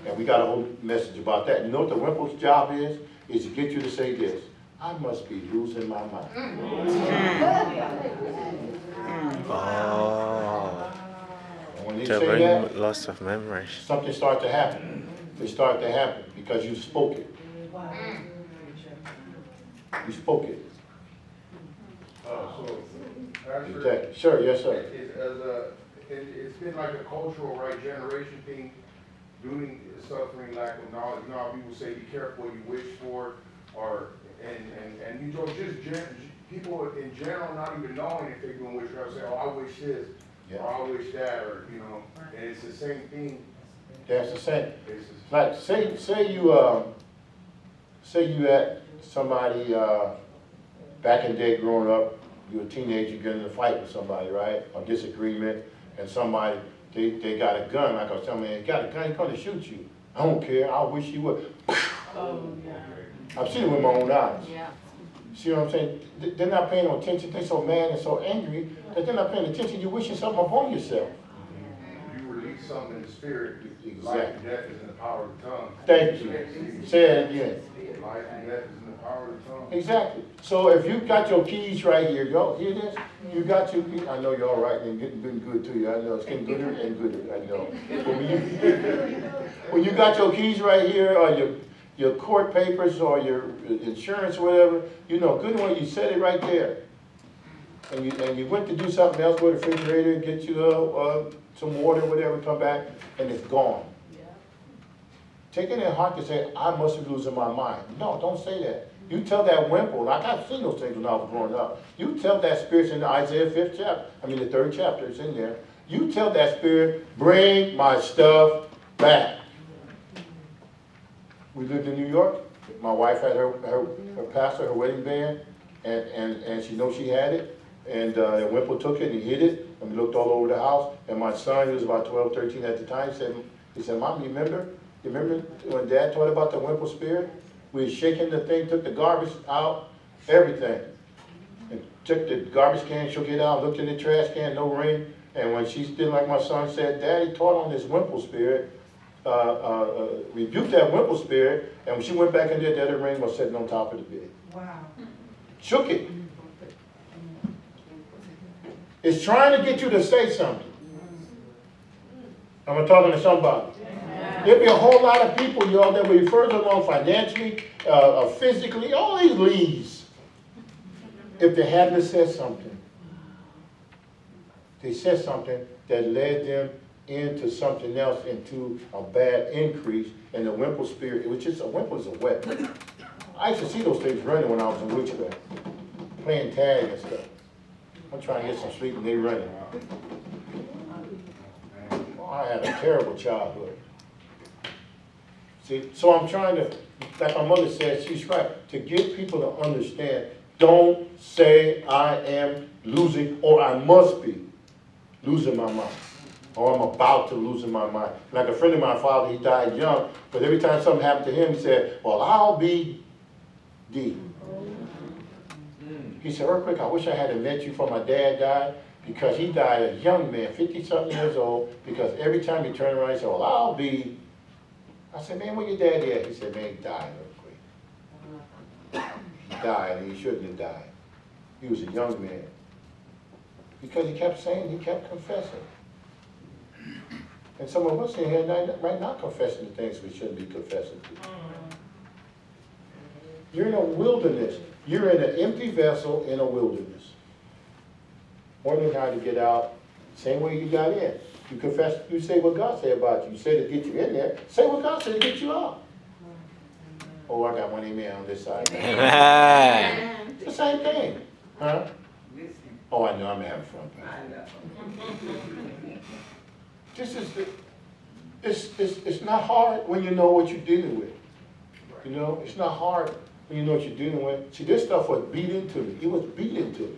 And we got a whole message about that. You know what the Wimple's job is? Is to get you to say this: I must be losing my mind. Oh, And when they to say bring that, loss of memory. something starts to happen. It starts to happen because you spoke it. You spoke it. So, Pastor, Exactly. Sure, yes, sir. it's been like a cultural, right, generation thing, doing suffering, lack of knowledge. You know how people say, be careful what you wish for, or, and you know, people in general not even knowing if they're doing witchcraft, say, oh, I wish this, or I wish that, or, you know, and it's the same thing. That's the same. It's just, Like, say you at somebody, back in the day growing up, you're a teenager, you get in a fight with somebody, right? A disagreement, and somebody, they got a gun, like I was telling you, they got a gun, he's gonna shoot you. I don't care, I wish you would. Oh, yeah. I've seen it with my own eyes. Yeah. See what I'm saying? They're not paying no attention, they're so mad and so angry that they're not paying attention, you're wishing something upon yourself. you release something in the spirit, Exactly. life and death is in the power of the tongue. Thank you. Say it again. Life and death is in the power of the tongue. Exactly. So if you got your keys right here, y'all hear this? You got your keys. I know you're all right and getting good to you. I know it's getting gooder and gooder. I know. But when you got your keys right here, or your court papers, or your insurance, or whatever, you know, good one. You set it right there, and you went to do something else with the refrigerator, get you some water, whatever, come back, and it's gone. Take it in heart to say, I must be losing my mind. No, don't say that. You tell that Wimple, like I've seen those things when I was growing up. You tell that spirit in Isaiah 5th chapter, the 3rd chapter, it's in there. You tell that spirit, bring my stuff back. We lived in New York. My wife had her pastor, her wedding band, and she knows she had it. And Wimple took it and he hid it, and we looked all over the house. And my son, he was about 12, 13 at the time, he said, Mom, you remember when Dad taught about the Wimple spirit? We was shaking the thing, took the garbage out, everything. And took the garbage can, shook it out, looked in the trash can, no ring. And when she did like my son said, Daddy taught on this Wimple spirit, rebuked that Wimple spirit, and when she went back in there, the other ring was sitting on top of the bed. Wow. Shook it. It's trying to get you to say something. I'm talking to somebody. There'll be a whole lot of people, y'all, that will be further along financially, physically, all these leads, if they hadn't said something. They said something that led them into something else, into a bad increase in the Wimple spirit, which is a Wimple is a weapon. I used to see those things running when I was in witchcraft, playing tag and stuff. I'm trying to get some sleep and they running. Oh, I had a terrible childhood. See, so I'm trying to, like my mother said, she's right, to get people to understand, don't say I am losing or I must be losing my mind. Or I'm about to losing my mind. Like a friend of my father, he died young, but every time something happened to him, he said, well, I'll be D. He said, real quick, I wish I had met you before my dad died, because he died as a young man, 50-something years old, because every time he turned around, he said, well, I'll be. I said, man, where your daddy at? He said, man, he died real quick. He died, and he shouldn't have died. He was a young man. Because he kept saying, he kept confessing. And some of us in here right now confessing the things we shouldn't be confessing to. You're in a wilderness. You're in an empty vessel in a wilderness. Wondering how to get out, same way you got in. You confess, you say what God said about you. You say to get you in there, say what God said to get you out. Oh, I got one amen on this side. It's the same thing. Huh? Oh, I know, I'm having fun. This is, it's not hard when you know what you're dealing with. You know, it's not hard when you know what you're dealing with. See, this stuff was beat into me. It was beat into me.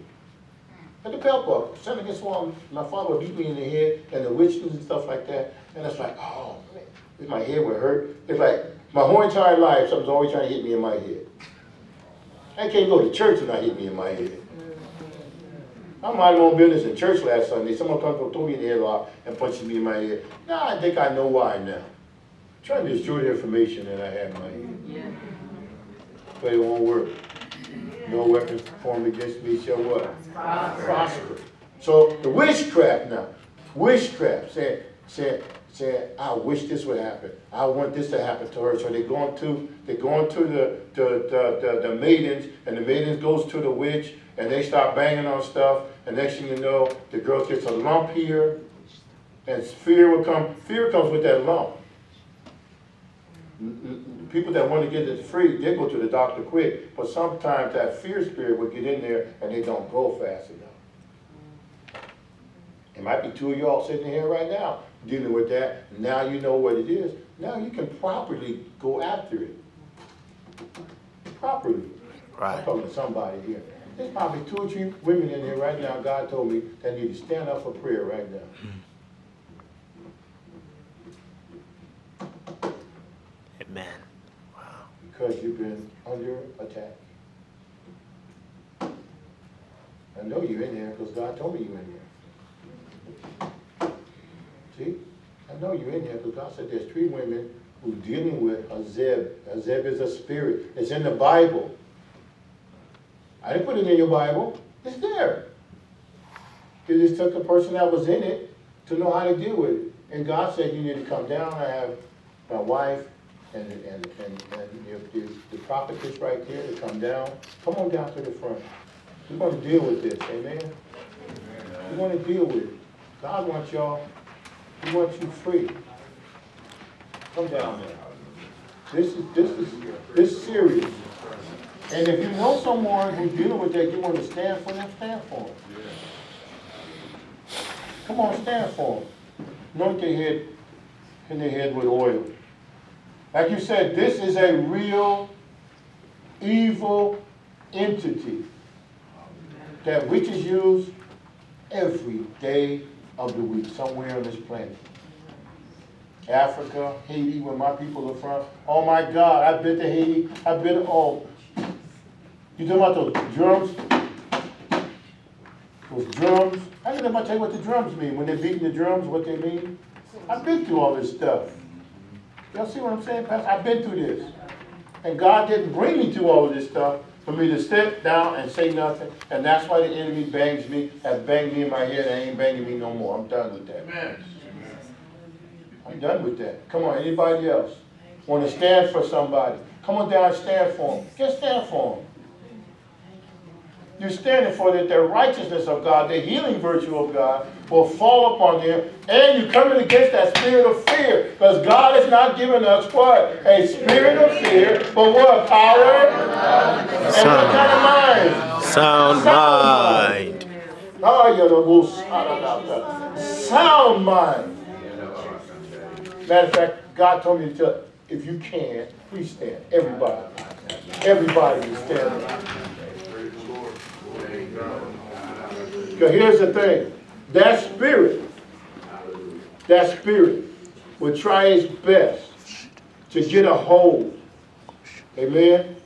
And the belt buckle, standing against one, my father would beat me in the head, and the witches and stuff like that. And it's like, oh, man, my head would hurt. It's like, my whole entire life, something's always trying to hit me in my head. I can't go to church and not hit me in my head. I minded my own business in church last Sunday. Someone comes and threw me in the headlock and punches me in my head. Now I think I know why now. trying to destroy the information that I have in my head. But it won't work. No weapon formed against me shall what? Prosper. So the witchcraft now. Witchcraft. Saying, I wish this would happen. I want this to happen to her. So they're going to the maidens, and the maidens goes to the witch, and they start banging on stuff, and next thing you know, the girl gets a lump here, and fear will come. Fear comes with that lump. People that want to get it free, they go to the doctor quick, but sometimes that fear spirit will get in there, and they don't go fast enough. It might be two of y'all sitting here right now dealing with that. Now you know what it is. Now you can properly go after it. Properly. Right. I'm talking to somebody here. There's probably 2 or 3 women in here right now, God told me, that need to stand up for prayer right now. Amen. Wow. Because you've been under attack. I know you're in there because God told me you're in there. See? I know you're in there because God said there's 3 women who are dealing with Azeb. Azeb is a spirit. It's in the Bible. I didn't put it in your Bible. It's there. It just took the person that was in it to know how to deal with it. And God said you need to come down. I have my wife and the prophetess right there to come down. Come on down to the front. We're going to deal with this. Amen? We want to deal with it. God wants y'all. He wants you free. Come down there. This is serious. And if you know someone who's dealing with that, you want to stand for them, stand for them. Come on, stand for them. Anoint their head, in their head with oil. Like you said, this is a real evil entity that witches use every day of the week, somewhere on this planet. Africa, Haiti, where my people are from. Oh my God, I've been to Haiti. I've been, oh. You talking about those drums? Those drums? I didn't ever tell you what the drums mean. When they're beating the drums, what they mean? I've been through all this stuff. Y'all see what I'm saying, Pastor? I've been through this. And God didn't bring me through all of this stuff for me to sit down and say nothing. And that's why the enemy bangs me, has banged me in my head, and ain't banging me no more. I'm done with that. Amen. I'm done with that. Come on, anybody else? Want to stand for somebody? Come on down and stand for them. Just stand for them. You're standing for that the righteousness of God, the healing virtue of God will fall upon them, and you're coming against that spirit of fear, because God has not given us what? A spirit of fear, but what? Power and what kind of mind? Sound mind. Sound mind. Matter of fact, God told me to tell, if you can, please stand. Everybody. Everybody is standing. Because here's the thing. That spirit will try its best to get a hold. Amen?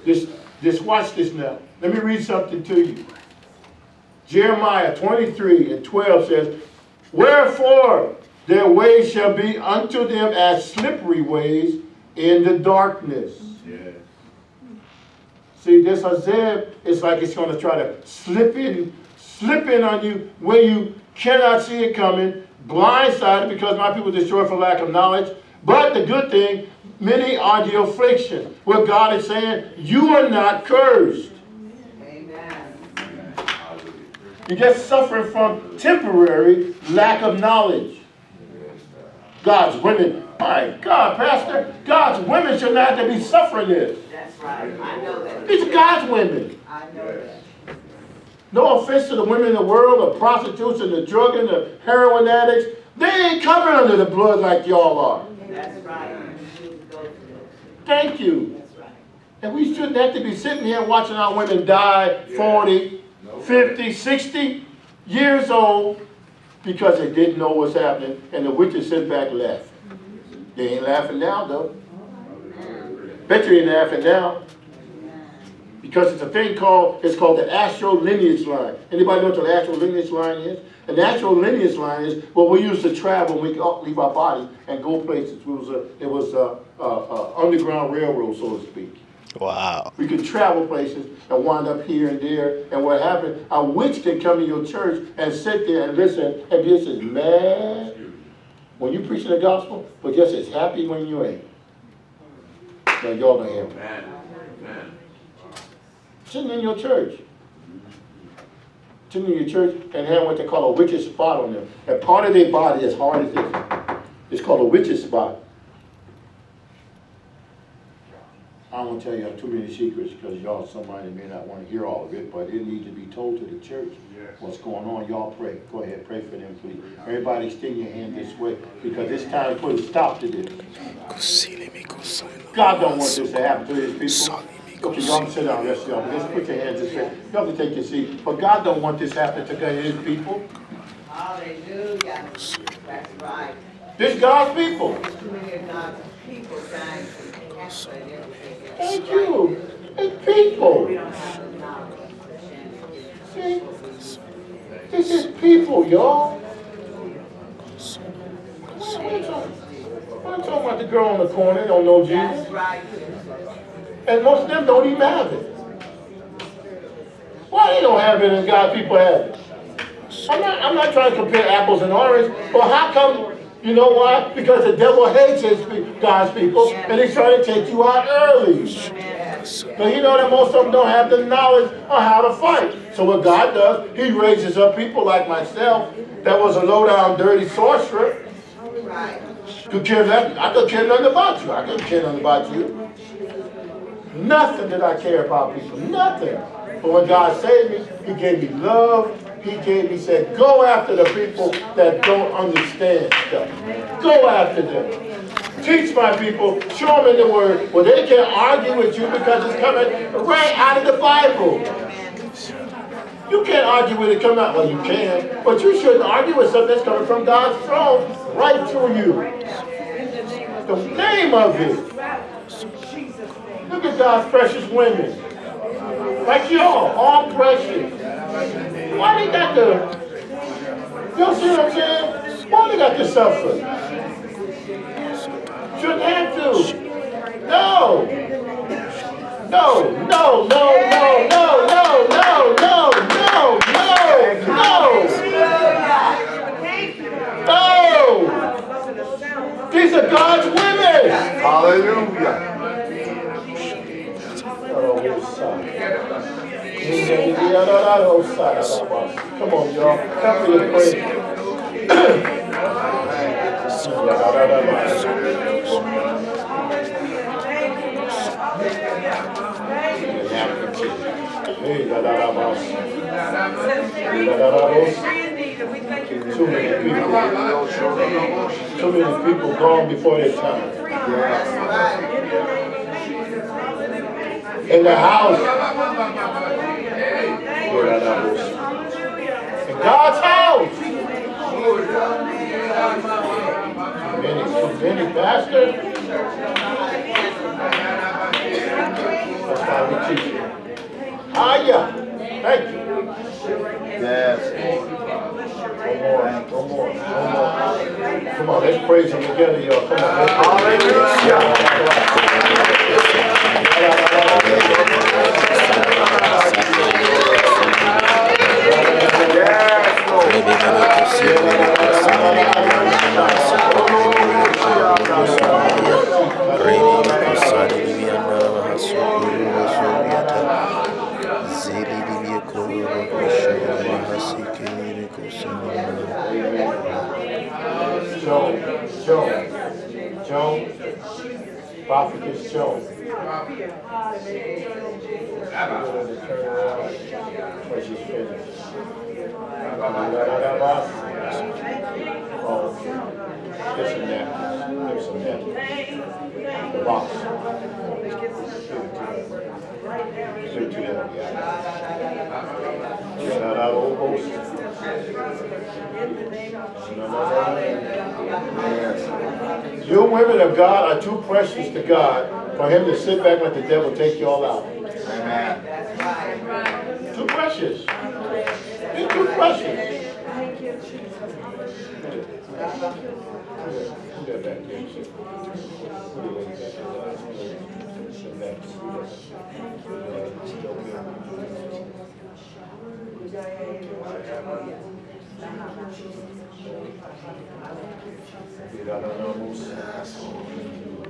Just watch this now. Let me read something to you. Jeremiah 23:12 says, wherefore their ways shall be unto them as slippery ways in the darkness. Yeah. See, this Azeb is like it's going to try to slip in on you where you cannot see it coming, blindsided because my people destroy for lack of knowledge. But the good thing, many are the affliction. What God is saying, you are not cursed. You're just suffering from temporary lack of knowledge. God's women, my God, Pastor, God's women should not have to be suffering this. That's right. I know that. These are God's women. I know that. No offense to the women in the world, the prostitutes and the drug and the heroin addicts. They ain't covered under the blood like y'all are. That's right. Thank you. That's right. And we shouldn't have to be sitting here watching our women die 40, 50, 60 years old because they didn't know what's happening and the witches sit back laughing. They ain't laughing now though. Bet you ain't laughing now. Because it's a thing called the astral lineage line. Anybody know what the astral lineage line is? An astral lineage line is what we use to travel when we leave our body and go places. It was a underground railroad, so to speak. Wow. We could travel places and wind up here and there. And what happened, a witch can come to your church and sit there and listen and be just as mad when you preaching the gospel, but just as happy when you ain't. Now y'all don't hear me. Sitting in your church. Sitting in your church and have what they call a witch's spot on them. And part of their body as hard as this. It's called a witch's spot. I don't want to tell you too many secrets because y'all, somebody may not want to hear all of it, but it needs to be told to the church what's going on. Y'all pray. Go ahead, pray for them, please. Everybody extend your hand this way because it's time to put a stop to this. God don't want this to happen to his people. Okay, y'all can sit down, yes, y'all. Just put your hands this way. Y'all can take your seat. But God don't want this happening to his people. Hallelujah. That's right. This God's people. Too many of God's people dying from cancer and everything. Thank you. It's people. We don't have the knowledge. See? This is people, y'all. I'm talking about the girl on the corner that don't know Jesus. That's right. And most of them don't even have it. Why they don't have it and God's people have it? I'm not trying to compare apples and oranges, but how come, you know why? Because the devil hates God's people, and he's trying to take you out early. But you know that most of them don't have the knowledge of how to fight. So what God does, he raises up people like myself that was a low-down, dirty sorcerer. Could care nothing. I couldn't care nothing about you. I couldn't care nothing about you. Nothing did I care about people. Nothing. But when God saved me, he gave me love. He said, go after the people that don't understand stuff. Go after them. Teach my people. Show them in the Word. Well, they can't argue with you because it's coming right out of the Bible. You can't argue with it coming out. Well, you can. But you shouldn't argue with something that's coming from God's throne right to you. The name of it. Look at God's precious women. Like y'all, all precious. Why they got to, you see what I'm saying? Why they got to suffer? Shouldn't have to. No. No, no, no, no, no, no, no, no, no, no, no. These are God's women. Hallelujah. Come on, y'all. Come for your praise. Too many people gone before their time. In the house. In God's house. Many pastors. That's how we teach you. Yeah. Thank you. Yes. One more. Come on, let's praise him together, y'all. Come on. Joan, Prophetess Joan. She's finished. Get some napkins. Give some napkins. The box. Give it to them. Get out of old post. You women of God are too precious to God for him to sit back and let the devil take you all out. That's right. Too precious. It's too precious. Thank you, Jesus. Put that back there. Put that back there. Put that back.